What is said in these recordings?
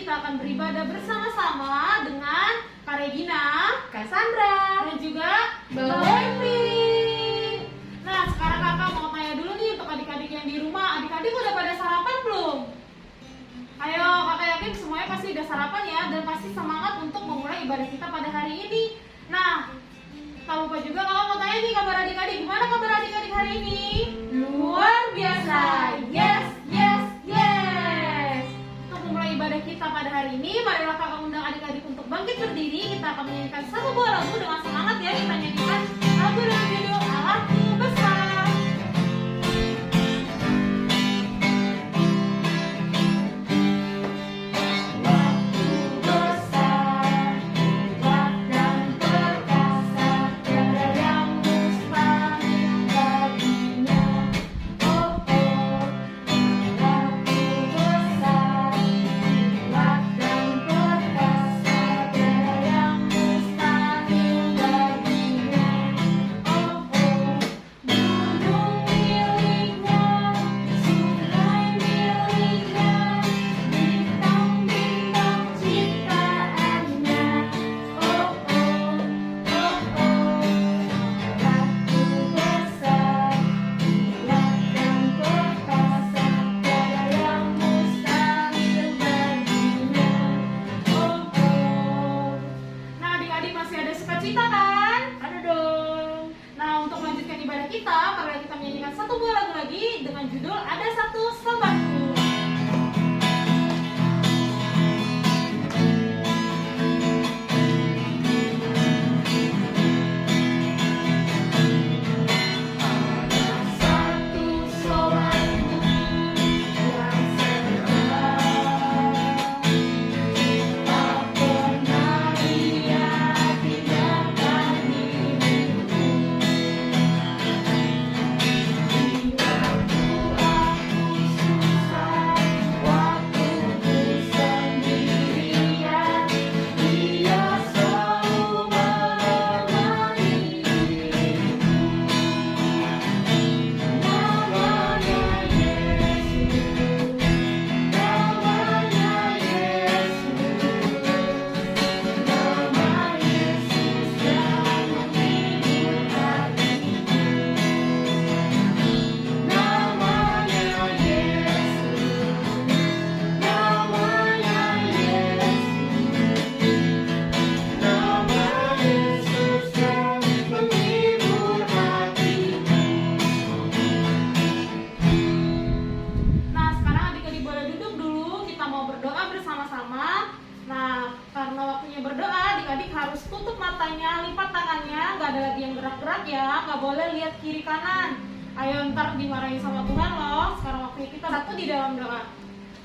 kita akan beribadah bersama-sama dengan Kak Regina, Kak Sandra, dan juga Mbak Levi. Nah, sekarang kakak mau tanya dulu nih untuk adik-adik yang di rumah. Adik-adik udah pada sarapan belum? Ayo, kakak yakin semuanya pasti udah sarapan ya, dan pasti semangat untuk memulai ibadah kita pada hari ini. Nah, tak lupa juga kakak mau tanya nih kabar adik-adik. Gimana kabar adik-adik hari ini? Luar biasa. Yes, yes, yes. Untuk memulai ibadah kita pada hari ini, marilah kakak undang adik-adik untuk bangkit berdiri. Kita akan menyanyikan satu buah lagu dengan semangat ya. Kita nyanyikan lagu dengan judul Allahku Besar.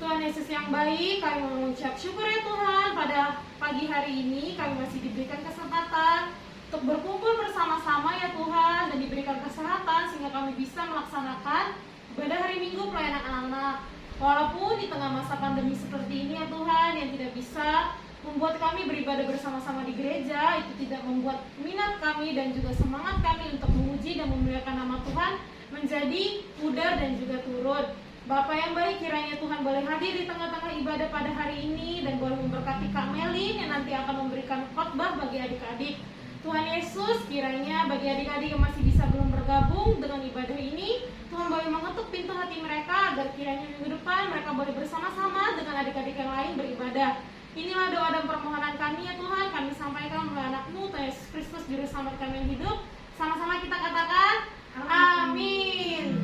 Tuhan Yesus yang baik, kami mengucap syukur ya Tuhan. Pada pagi hari ini kami masih diberikan kesempatan untuk berkumpul bersama-sama ya Tuhan, dan diberikan kesehatan sehingga kami bisa melaksanakan ibadah hari Minggu pelayanan anak-anak. Walaupun di tengah masa pandemi seperti ini ya Tuhan, yang tidak bisa membuat kami beribadah bersama-sama di gereja, itu tidak membuat minat kami dan juga semangat kami untuk memuji dan memuliakan nama Tuhan menjadi pudar dan juga turun. Bapak yang baik, kiranya Tuhan boleh hadir di tengah-tengah ibadah pada hari ini dan boleh memberkati Kak Melin yang nanti akan memberikan khotbah bagi adik-adik. Tuhan Yesus, kiranya bagi adik-adik yang masih bisa belum bergabung dengan ibadah ini, Tuhan boleh mengetuk pintu hati mereka agar kiranya minggu depan mereka boleh bersama-sama dengan adik-adik yang lain beribadah. Inilah doa dan permohonan kami ya Tuhan, kami sampaikan melalui anak-Mu, Tuhan Yesus Kristus, Juru Selamat kami yang hidup. Sama-sama kita katakan, amin.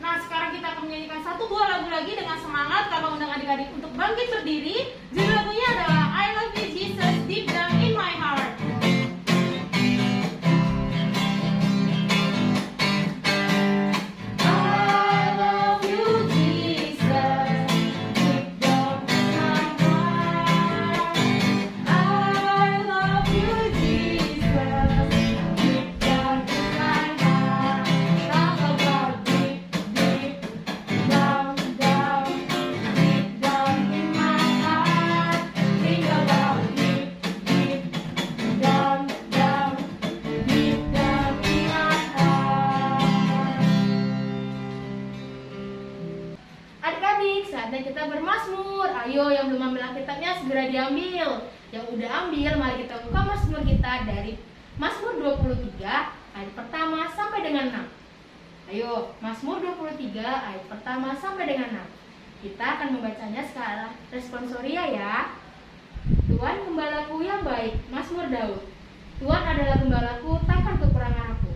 Nah, sekarang kita akan menyanyikan satu buah lagu lagi dengan semangat. Kakak undang adik-adik untuk bangkit berdiri. Judul lagunya adalah I Love You Jesus Deep Down in My Heart. kita bermazmur. Ayo yang belum ambil Alkitabnya segera diambil. Yang udah ambil, mari kita buka Mazmur kita dari Mazmur 23 ayat pertama sampai dengan 6. Ayo, Mazmur 23 ayat pertama sampai dengan 6. Kita akan membacanya sekarang. Responsoria ya. Tuhan gembalaku yang baik, Mazmur Daud. Tuhan adalah gembalaku, takkan kekurangan aku.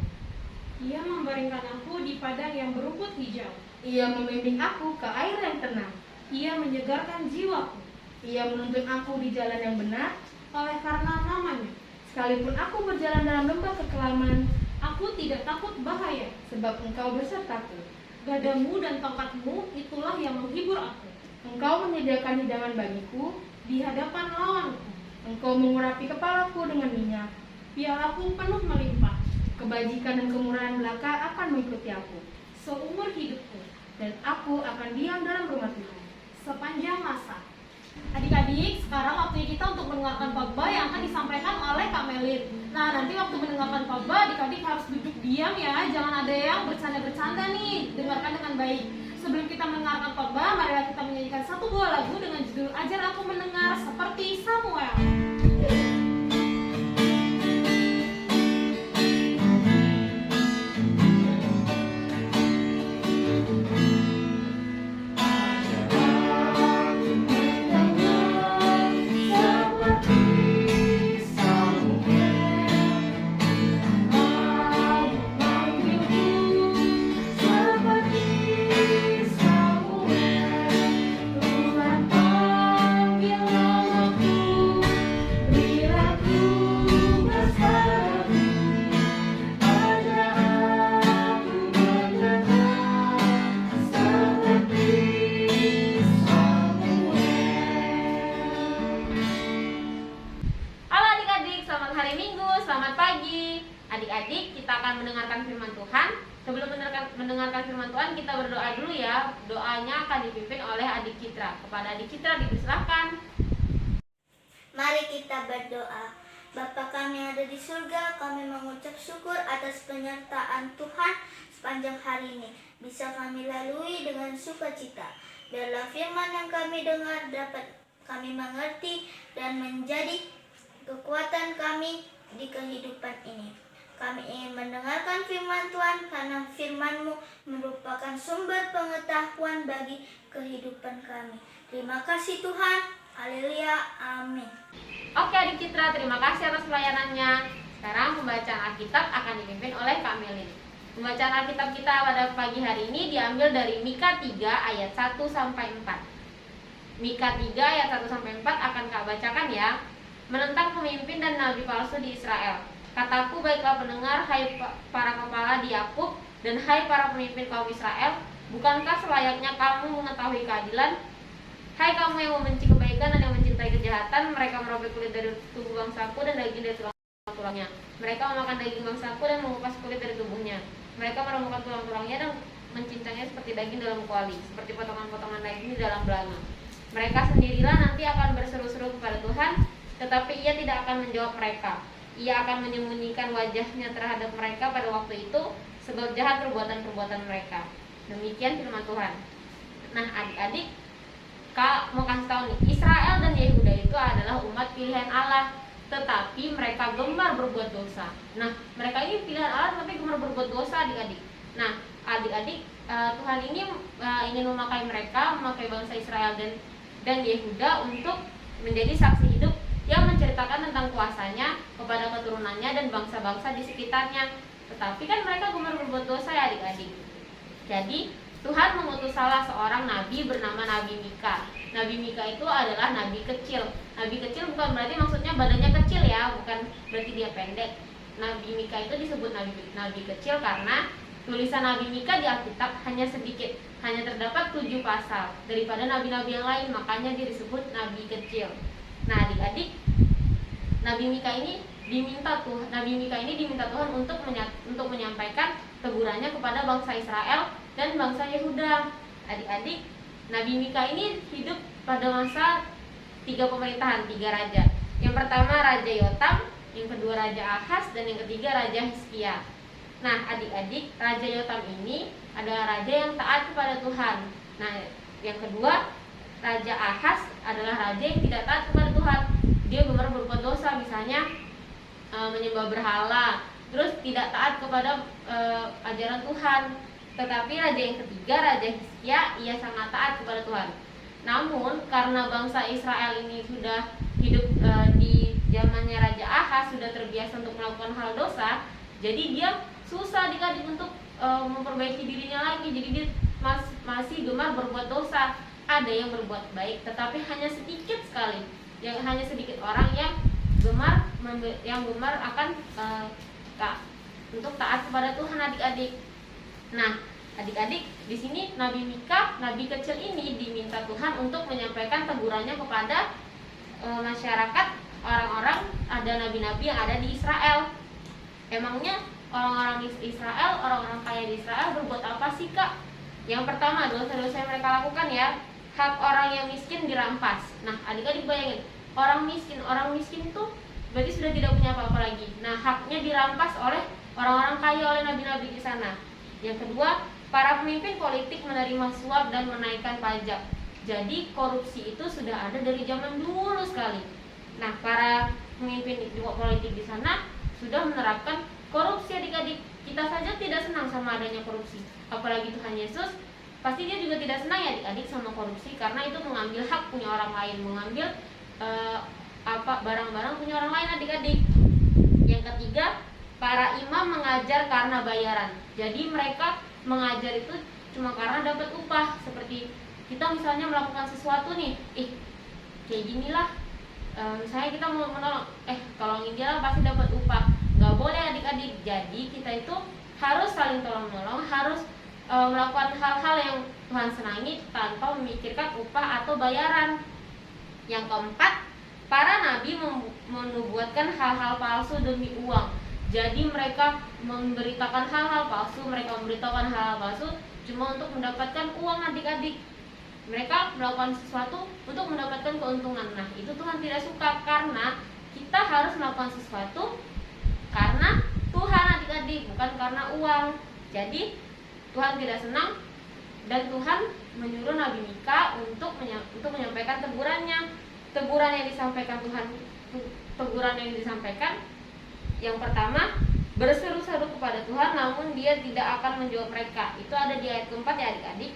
Ia membaringkan aku di padang yang berumput hijau. Ia membimbing aku ke air yang tenang. Ia menyegarkan jiwaku. Ia menuntun aku di jalan yang benar, Oleh karena namanya, sekalipun aku berjalan dalam lembah kekelaman, aku tidak takut bahaya. sebab Engkau besertaku. Gadamu dan tongkatmu itulah yang menghibur aku. Engkau menyediakan hidangan bagiku, Di hadapan lawanku, Engkau mengurapi kepalaku dengan minyak. pialaku penuh melimpah. Kebajikan dan kemurahan belaka akan mengikuti aku, Seumur hidupku, dan aku akan diam dalam rumah Tuhan sepanjang masa. Adik-adik, sekarang waktunya kita untuk mendengarkan khotbah yang akan disampaikan oleh Kak Melin. Nah, nanti waktu mendengarkan khotbah, adik-adik harus duduk diam ya. Jangan ada yang bercanda-bercanda nih. Dengarkan dengan baik. Sebelum kita mendengarkan khotbah, marilah kita menyanyikan satu buah lagu dengan judul Ajar Aku Mendengar Seperti Samuel. Halo adik-adik, selamat hari Minggu, selamat pagi. Adik-adik, kita akan mendengarkan firman Tuhan. Sebelum mendengarkan firman Tuhan, kita berdoa dulu ya. Doanya akan dipimpin oleh adik Citra. Kepada adik Citra dipersilahkan. Mari kita berdoa. Bapa kami yang ada di surga, kami mengucap syukur atas penyertaan Tuhan sepanjang hari ini. Bisa kami lalui dengan sukacita. Biarlah firman yang kami dengar dapat kami mengerti dan menjadi kekuatan kami di kehidupan ini. Kami ingin mendengarkan firman Tuhan karena firman-Mu merupakan sumber pengetahuan bagi kehidupan kami. Terima kasih Tuhan. Haleluya. Amin. Oke adik Citra, terima kasih atas pelayanannya. Sekarang pembacaan Alkitab akan dipimpin oleh Kak Melin. Pembacaan Alkitab kita pada pagi hari ini diambil dari Mika 3 ayat 1 sampai 4. Mika 3 ayat 1 sampai 4 akan Kak bacakan ya. Menentang pemimpin dan nabi palsu di Israel. Kataku, baiklah pendengar, hai para kepala di Yakub dan hai para pemimpin kaum Israel, bukankah selayaknya kamu mengetahui keadilan? Hai kamu yang membenci kebaikan dan yang mencintai kejahatan, mereka merobek kulit dari tubuh bangsaku dan daging dari tulang-tulangnya. Mereka memakan daging bangsaku dan mengupas kulit dari tubuhnya. Mereka menemukan tulang-tulangnya dan mencincangnya seperti daging dalam kuali, seperti potongan-potongan daging di dalam belanga. Mereka sendirilah nanti akan berseru-seru kepada Tuhan, tetapi Ia tidak akan menjawab mereka. Ia akan menyembunyikan wajahnya terhadap mereka pada waktu itu, sebab jahat perbuatan-perbuatan mereka. Demikian firman Tuhan. Nah adik-adik, Kak mau kasih tahu nih, Israel dan Yehuda itu adalah umat pilihan Allah, tetapi mereka gemar berbuat dosa. Nah mereka ini pilihan Allah tapi gemar berbuat dosa adik-adik. Nah adik-adik, Tuhan ini ingin memakai mereka, memakai bangsa Israel dan Yehuda untuk menjadi saksi hidup yang menceritakan tentang kuasanya kepada keturunannya dan bangsa-bangsa di sekitarnya. Tetapi kan mereka gemar berbuat dosa ya adik-adik. Jadi Tuhan mengutus salah seorang nabi bernama Nabi Mika. Nabi Mika itu adalah nabi kecil. Nabi kecil bukan berarti maksudnya badannya kecil ya, bukan berarti dia pendek. Nabi Mika itu disebut nabi kecil karena tulisan Nabi Mika di Alkitab hanya sedikit, hanya terdapat 7 pasal daripada nabi-nabi yang lain, makanya dia disebut nabi kecil. Nah adik-adik, Nabi Mika ini diminta Tuhan untuk menyampaikan tegurannya kepada bangsa Israel dan bangsa Yehuda. Adik-adik, Nabi Mika ini hidup pada masa 3 pemerintahan, 3 raja. Yang pertama Raja Yotam, yang kedua Raja Ahaz, dan yang ketiga Raja Hizkia. Nah adik-adik, Raja Yotam ini adalah raja yang taat kepada Tuhan. Nah yang kedua, Raja Ahaz adalah raja yang tidak taat kepada Tuhan. Dia gemar berbuat dosa, misalnya menyembah berhala, terus tidak taat kepada ajaran Tuhan. Tetapi raja yang ketiga, Raja Hizkia, ia sangat taat kepada Tuhan. Namun karena bangsa Israel ini sudah hidup di zamannya Raja Ahaz, sudah terbiasa untuk melakukan hal dosa, jadi dia susah adik-adik untuk memperbaiki dirinya lagi. Jadi dia masih gemar berbuat dosa. Ada yang berbuat baik, tetapi hanya sedikit sekali, hanya sedikit orang yang gemar akan untuk taat kepada Tuhan adik-adik. Nah, adik-adik, di sini Nabi Mika, nabi kecil ini diminta Tuhan untuk menyampaikan tegurannya kepada masyarakat, orang-orang, ada nabi-nabi yang ada di Israel. Emangnya orang-orang Israel, orang-orang kaya di Israel berbuat apa sih, Kak? Yang pertama, dosa-dosa yang mereka lakukan ya, hak orang yang miskin dirampas. Nah, adik-adik bayangin, orang miskin itu berarti sudah tidak punya apa-apa lagi. Nah, haknya dirampas oleh orang-orang kaya, oleh nabi-nabi di sana. Yang kedua, para pemimpin politik menerima suap dan menaikkan pajak. Jadi korupsi itu sudah ada dari zaman dulu sekali. Nah, para pemimpin politik di sana sudah menerapkan korupsi adik-adik. Kita saja tidak senang sama adanya korupsi. Apalagi Tuhan Yesus, pasti dia juga tidak senang ya adik-adik sama korupsi, karena itu mengambil hak punya orang lain, mengambil barang-barang punya orang lain adik-adik. Yang ketiga, para imam mengajar karena bayaran. Jadi mereka mengajar itu cuma karena dapat upah. Seperti kita misalnya melakukan sesuatu nih, kayak ginilah, misalnya kita mau menolong, tolongin dia lah, pasti dapat upah. Gak boleh adik-adik. Jadi kita itu harus saling tolong-menolong, harus melakukan hal-hal yang Tuhan senangi tanpa memikirkan upah atau bayaran. Yang keempat, para nabi menubuatkan hal-hal palsu demi uang. Jadi mereka memberitakan hal-hal palsu, cuma untuk mendapatkan uang adik-adik. Mereka melakukan sesuatu untuk mendapatkan keuntungan. Nah, itu Tuhan tidak suka, karena kita harus melakukan sesuatu karena Tuhan adik-adik, bukan karena uang. Jadi Tuhan tidak senang, dan Tuhan menyuruh Nabi Mika untuk menyampaikan tegurannya. Teguran yang disampaikan yang pertama, berseru-seru kepada Tuhan namun dia tidak akan menjawab mereka. Itu ada di ayat keempat ya adik-adik.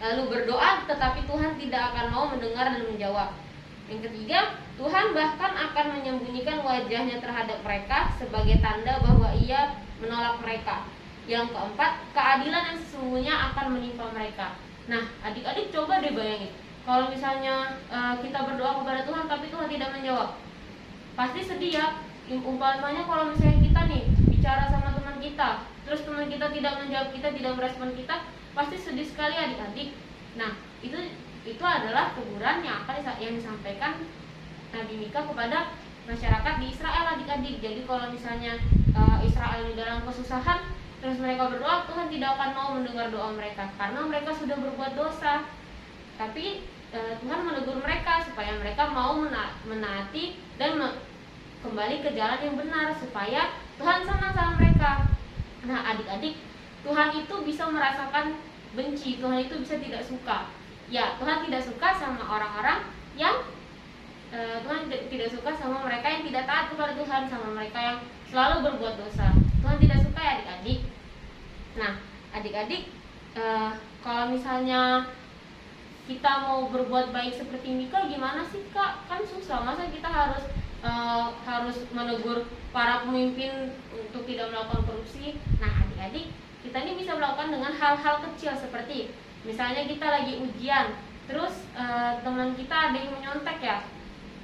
Lalu berdoa tetapi Tuhan tidak akan mau mendengar dan menjawab. Yang ketiga, Tuhan bahkan akan menyembunyikan wajahnya terhadap mereka sebagai tanda bahwa ia menolak mereka. Yang keempat, keadilan yang sesungguhnya akan menimpa mereka. Nah, adik-adik coba deh bayangin, kalau misalnya kita berdoa kepada Tuhan tapi Tuhan tidak menjawab, pasti sedih ya. Umpamanya kalau misalnya kita nih bicara sama teman kita, terus teman kita tidak menjawab kita, tidak merespon kita, pasti sedih sekali adik-adik. Nah, itu adalah teguran yang disampaikan Nabi Mika kepada masyarakat di Israel adik-adik. Jadi kalau misalnya Israel dalam kesusahan, terus mereka berdoa, Tuhan tidak akan mau mendengar doa mereka karena mereka sudah berbuat dosa. Tapi Tuhan menegur mereka supaya mereka mau menaati dan kembali ke jalan yang benar, supaya Tuhan senang sama mereka. Nah adik-adik, Tuhan itu bisa merasakan benci, Tuhan itu bisa tidak suka. Ya, Tuhan tidak suka sama orang-orang yang Tuhan tidak suka sama mereka yang tidak taat kepada Tuhan, sama mereka yang selalu berbuat dosa. Tuhan tidak suka ya adik-adik. Nah adik-adik, kalau misalnya kita mau berbuat baik seperti Mika, gimana sih Kak? Kan susah, masa kita harus menegur para pemimpin untuk tidak melakukan korupsi. Nah adik-adik, kita ini bisa melakukan dengan hal-hal kecil, seperti misalnya kita lagi ujian, terus teman kita ada yang menyontek ya,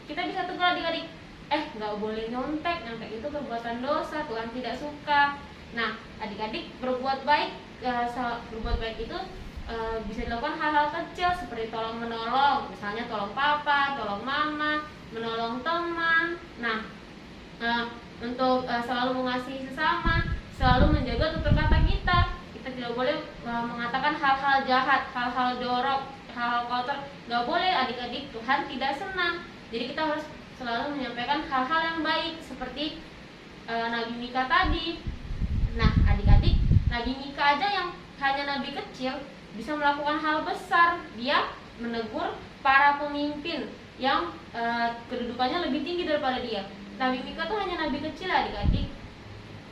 kita bisa tegur adik-adik, nggak boleh nyontek itu perbuatan dosa, Tuhan tidak suka. Nah adik-adik, berbuat baik itu bisa dilakukan hal-hal kecil seperti tolong menolong, misalnya tolong papa, tolong mama, menolong teman. Nah untuk selalu mengasihi sesama, selalu menjaga tutur kata kita. Kita tidak boleh mengatakan hal-hal jahat, hal-hal jorok, hal-hal kotor, nggak boleh adik-adik. Tuhan tidak senang. Jadi kita harus selalu menyampaikan hal-hal yang baik seperti Nabi Mika tadi. Nah adik-adik, Nabi Mika aja yang hanya nabi kecil bisa melakukan hal besar. Dia menegur para pemimpin yang kedudukannya lebih tinggi daripada dia. Nabi Mika tuh hanya nabi kecil adik-adik,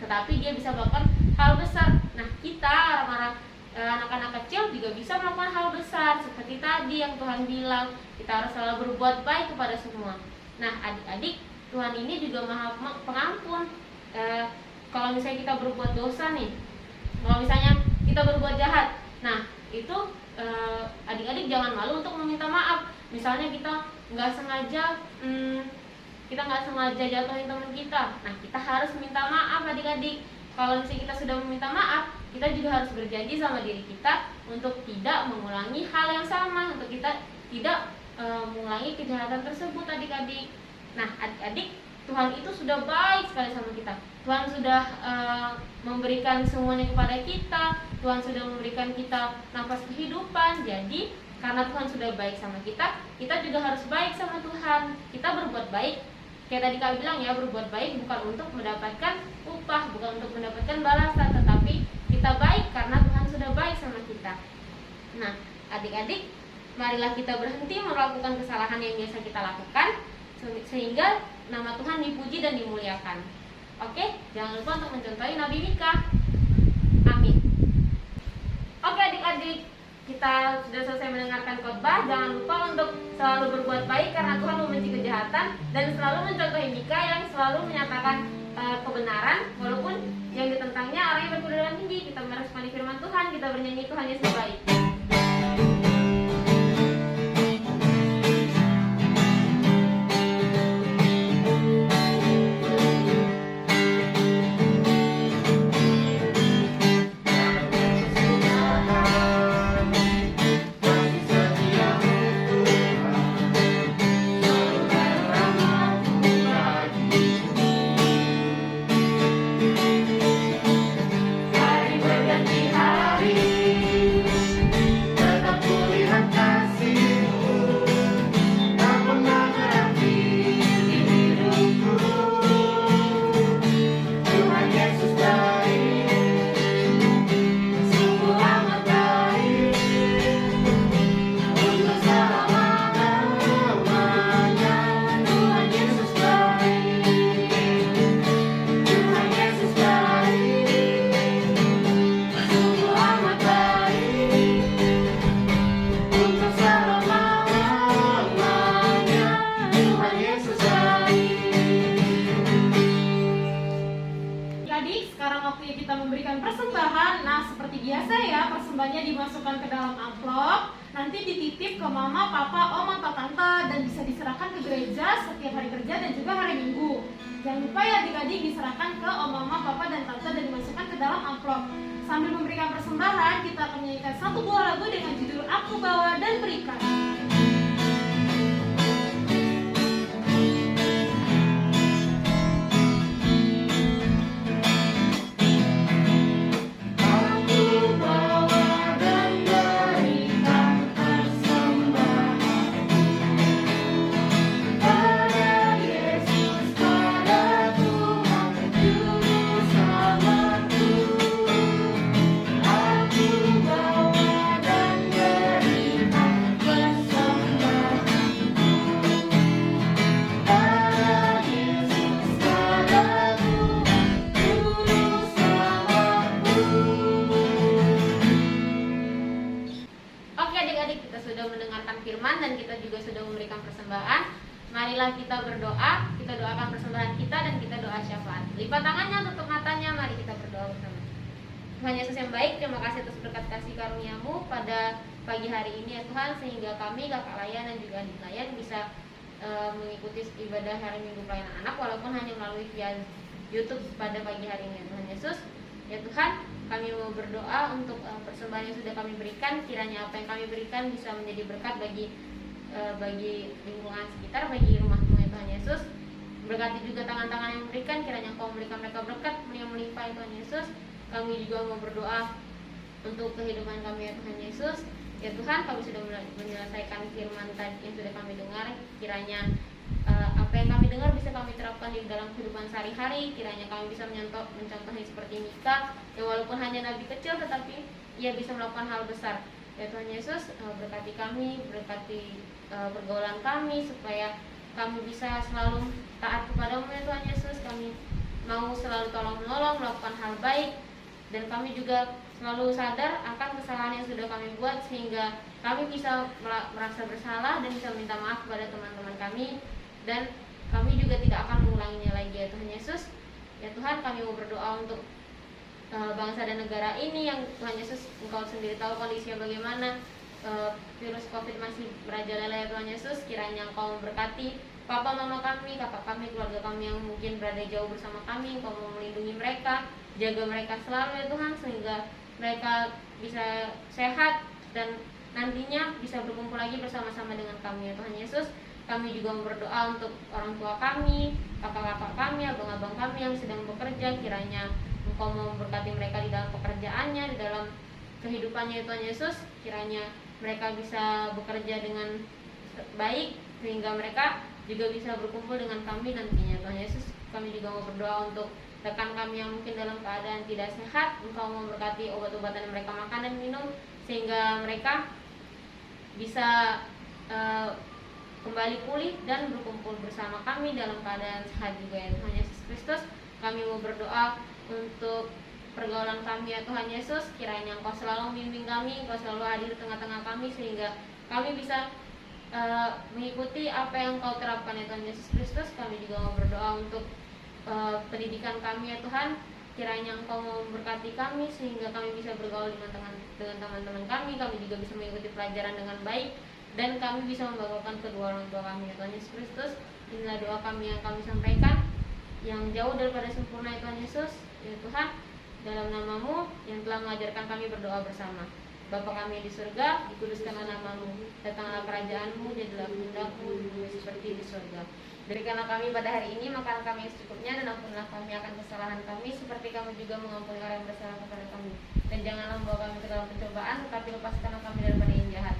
tetapi dia bisa melakukan hal besar. Nah, kita orang-orang anak-anak kecil juga bisa melakukan hal besar seperti tadi yang Tuhan bilang, kita harus selalu berbuat baik kepada semua. Nah, adik-adik, Tuhan ini juga Maha Pengampun. Kalau misalnya kita berbuat dosa nih, kalau misalnya kita berbuat jahat, nah itu adik-adik jangan malu untuk meminta maaf. Misalnya kita nggak sengaja jatuhin teman kita, nah kita harus minta maaf adik-adik. Kalau misalnya kita sudah meminta maaf, kita juga harus berjanji sama diri kita untuk tidak mengulangi hal yang sama, untuk kita tidak mengulangi kejahatan tersebut adik-adik. Nah adik-adik, Tuhan itu sudah baik sekali sama kita. Tuhan sudah memberikan semuanya kepada kita. Tuhan sudah memberikan kita nafas kehidupan. Jadi karena Tuhan sudah baik sama kita, kita juga harus baik sama Tuhan. Kita berbuat baik, kayak tadi Kak bilang ya, berbuat baik bukan untuk mendapatkan upah, bukan untuk mendapatkan balasan, tetapi kita baik karena Tuhan sudah baik sama kita. Nah adik-adik, marilah kita berhenti melakukan kesalahan yang biasa kita lakukan, sehingga nama Tuhan dipuji dan dimuliakan. Oke, jangan lupa untuk mencontohi Nabi Mika. Amin. Oke adik-adik, kita sudah selesai mendengarkan khotbah. Jangan lupa untuk selalu berbuat baik karena Tuhan membenci kejahatan, dan selalu mencontohi Mika yang selalu menyatakan kebenaran walaupun yang ditentangnya arahnya berkedudukan tinggi. Kita meresponi firman Tuhan, kita bernyanyi Tuhan Yesus baik. Persembahannya dimasukkan ke dalam amplop, nanti dititip ke mama, papa, om, atau tante, dan bisa diserahkan ke gereja setiap hari kerja dan juga hari Minggu. Jangan lupa ya adik-adik, diserahkan ke om, mama, papa, dan tante, dan dimasukkan ke dalam amplop. Sambil memberikan persembahan, kita akan menyanyikan satu buah lagu dengan judul Aku Bawa dan Berikan. Marilah kita berdoa, kita doakan persembahan kita dan kita doa syafaat. Lipat tangannya, tutup matanya, mari kita berdoa bersama. Tuhan Yesus yang baik, terima kasih atas berkat kasih karunia-Mu pada pagi hari ini ya Tuhan, sehingga kami, kakak layan dan juga adik layan bisa mengikuti ibadah hari Minggu pelayanan anak walaupun hanya melalui via YouTube pada pagi hari ini ya Tuhan Yesus. Ya Tuhan, kami mau berdoa untuk persembahan yang sudah kami berikan, kiranya apa yang kami berikan bisa menjadi berkat bagi lingkungan sekitar, bagi rumah-Mu ya Tuhan Yesus. Berkati juga tangan-tangan yang memberikan, kiranya Engkau memberikan mereka berkat yang melimpah ya Tuhan Yesus. Kami juga mau berdoa untuk kehidupan kami ya Tuhan Yesus. Ya Tuhan, kami sudah menyelesaikan firman tadi yang sudah kami dengar. Kiranya apa yang kami dengar bisa kami terapkan di dalam kehidupan sehari-hari. Kiranya kami bisa mencontohnya seperti Mika, yang walaupun hanya nabi kecil tetapi ia bisa melakukan hal besar. Ya Tuhan Yesus, berkati kami, berkati pergaulan kami, supaya kami bisa selalu taat kepadamu ya Tuhan Yesus. Kami mau selalu tolong menolong, melakukan hal baik, dan kami juga selalu sadar akan kesalahan yang sudah kami buat, sehingga kami bisa merasa bersalah dan bisa minta maaf kepada teman-teman kami, dan kami juga tidak akan mengulanginya lagi ya Tuhan Yesus. Ya Tuhan, kami mau berdoa untuk bangsa dan negara ini yang Tuhan Yesus Engkau sendiri tahu kondisinya bagaimana. Virus COVID masih merajalela ya Tuhan Yesus. Kiranya Engkau memberkati papa mama kami, kakak kami, keluarga kami yang mungkin berada jauh bersama kami. Engkau mau melindungi mereka, jaga mereka selalu ya Tuhan, sehingga mereka bisa sehat dan nantinya bisa berkumpul lagi bersama-sama dengan kami ya Tuhan Yesus. Kami juga berdoa untuk orang tua kami, kakak-kakak kami, abang-abang kami yang sedang bekerja. Kiranya Engkau mau memberkati mereka di dalam pekerjaannya, di dalam kehidupannya ya Tuhan Yesus. Kiranya mereka bisa bekerja dengan baik, sehingga mereka juga bisa berkumpul dengan kami nantinya Tuhan Yesus. Kami juga mau berdoa untuk rekan kami yang mungkin dalam keadaan tidak sehat. Engkau memberkati obat-obatan yang mereka makan dan minum, sehingga mereka bisa kembali pulih dan berkumpul bersama kami dalam keadaan sehat juga ya Tuhan Yesus Kristus. Kami mau berdoa untuk pergaulan kami ya Tuhan Yesus. Kiranya Engkau selalu membimbing kami, Engkau selalu hadir di tengah-tengah kami, sehingga kami bisa mengikuti apa yang Engkau terapkan ya Tuhan Yesus Kristus. Kami juga mau berdoa untuk pendidikan kami ya Tuhan. Kiranya Engkau mau memberkati kami, sehingga kami bisa bergaul dengan teman-teman kami. Kami juga bisa mengikuti pelajaran dengan baik, dan kami bisa membanggakan kedua orang tua kami ya Tuhan Yesus Kristus. Inilah doa kami yang kami sampaikan, yang jauh daripada sempurna ya Tuhan Yesus. Ya Tuhan, dalam nama-Mu yang telah mengajarkan kami berdoa bersama. Bapa kami di surga, dikuduskanlah nama-Mu, datanglah kerajaan-Mu, jadilah kehendak-Mu di bumi seperti di surga. Berikanlah kami pada hari ini makanan kami yang secukupnya, dan ampunilah kami akan kesalahan kami, seperti kami juga mengampuni orang yang bersalah kepada kami. Dan janganlah membawa kami ke dalam pencobaan, tetapi lepaskanlah kami daripada yang jahat.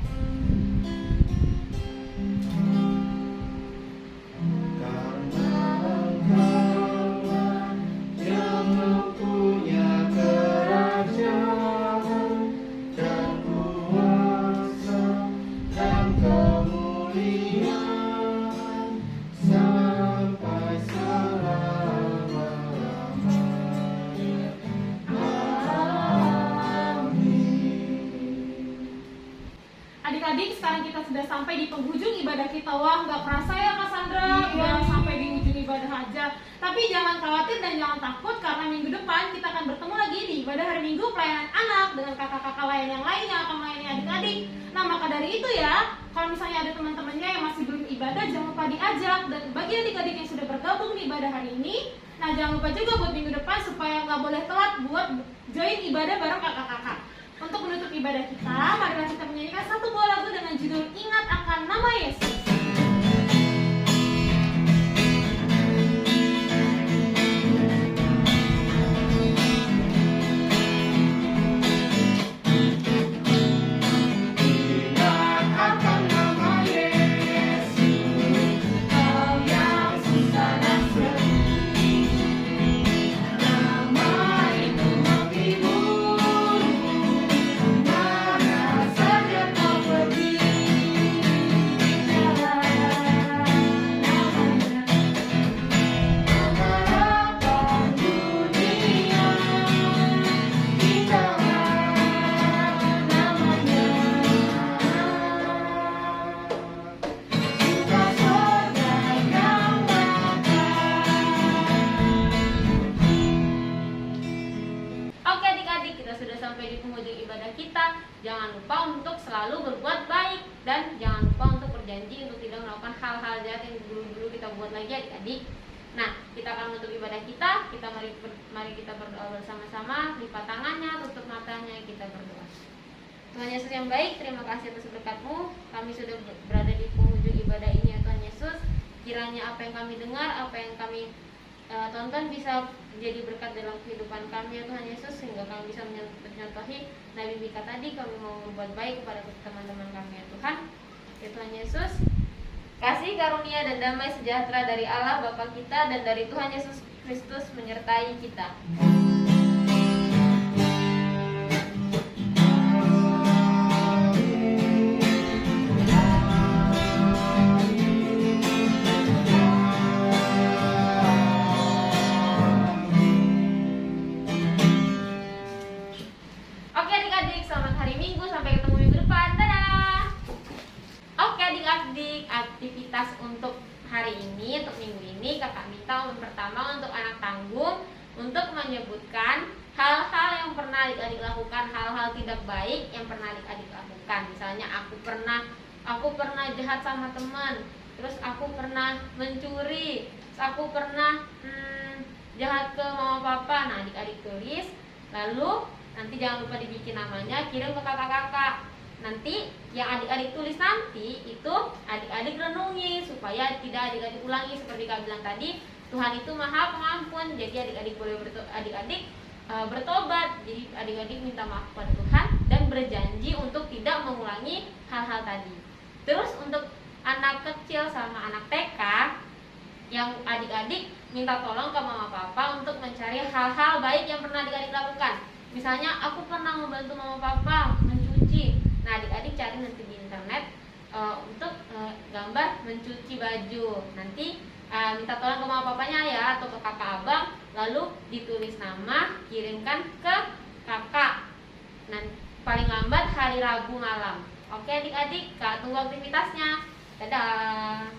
Adik-adik, sekarang kita sudah sampai di penghujung ibadah kita. Wah, nggak kerasa ya Kak Sandra, udah sampai di ujung ibadah aja. Tapi jangan khawatir dan jangan takut, karena minggu depan kita akan bertemu lagi di ibadah hari Minggu pelayanan anak dengan kakak-kakak lain yang lain yang akan melayani adik-adik. Nah, maka dari itu ya, kalau misalnya ada teman-temannya yang masih belum ibadah, jangan lupa diajak. Dan bagi adik-adik yang sudah bergabung di ibadah hari ini, nah jangan lupa juga buat minggu depan supaya nggak boleh telat buat join ibadah bareng kakak-kakak. Untuk menutup ibadah kita, marilah kita menyanyikan satu buah lagu dengan judul Ingat Akan Nama Yesus. Jangan lupa untuk selalu berbuat baik, dan jangan lupa untuk berjanji untuk tidak melakukan hal-hal jahat yang dulu-dulu kita buat lagi adik-adik. Nah, kita akan menutup ibadah kita. Mari kita berdoa bersama-sama. Lipat tangannya, tutup matanya, kita berdoa. Tuhan Yesus yang baik, terima kasih atas berkat-Mu. Kami sudah berada di penghujung ibadah ini ya Tuhan Yesus. Kiranya apa yang kami dengar, apa yang kami tonton bisa menjadi berkat dalam kehidupan kami ya Tuhan Yesus, sehingga kami bisa mencontohi Nabi Mika tadi. Kami mau berbuat baik kepada teman-teman kami ya Tuhan. Ya Tuhan Yesus, kasih karunia dan damai sejahtera dari Allah Bapa kita dan dari Tuhan Yesus Kristus menyertai kita. Jadi untuk minggu ini kakak minta pertama untuk anak tanggung untuk menyebutkan hal-hal yang pernah adik-adik lakukan, hal-hal tidak baik yang pernah adik-adik lakukan. Misalnya aku pernah jahat sama teman, terus aku pernah mencuri, terus aku pernah jahat ke mama papa. Nah, adik-adik tulis, lalu nanti jangan lupa dibikin namanya, kirim ke kakak-kakak. Nanti yang adik-adik tulis nanti itu adik-adik renungi supaya tidak adik-adik ulangi. Seperti Kak bilang tadi, Tuhan itu Maha Pengampun. Jadi adik-adik boleh bertobat. Jadi adik-adik minta maaf kepada Tuhan dan berjanji untuk tidak mengulangi hal-hal tadi. Terus untuk anak kecil sama anak TK, yang adik-adik minta tolong ke mama papa untuk mencari hal-hal baik yang pernah adik-adik lakukan. Misalnya aku pernah membantu mama papa mencuci. Nah, adik-adik cari nanti di internet untuk gambar mencuci baju. Nanti minta tolong ke mama papanya ya, atau ke kakak abang, lalu ditulis nama, kirimkan ke kakak. Nah, paling lambat hari Rabu malam. Oke adik-adik, Kak tunggu aktivitasnya. Dadah.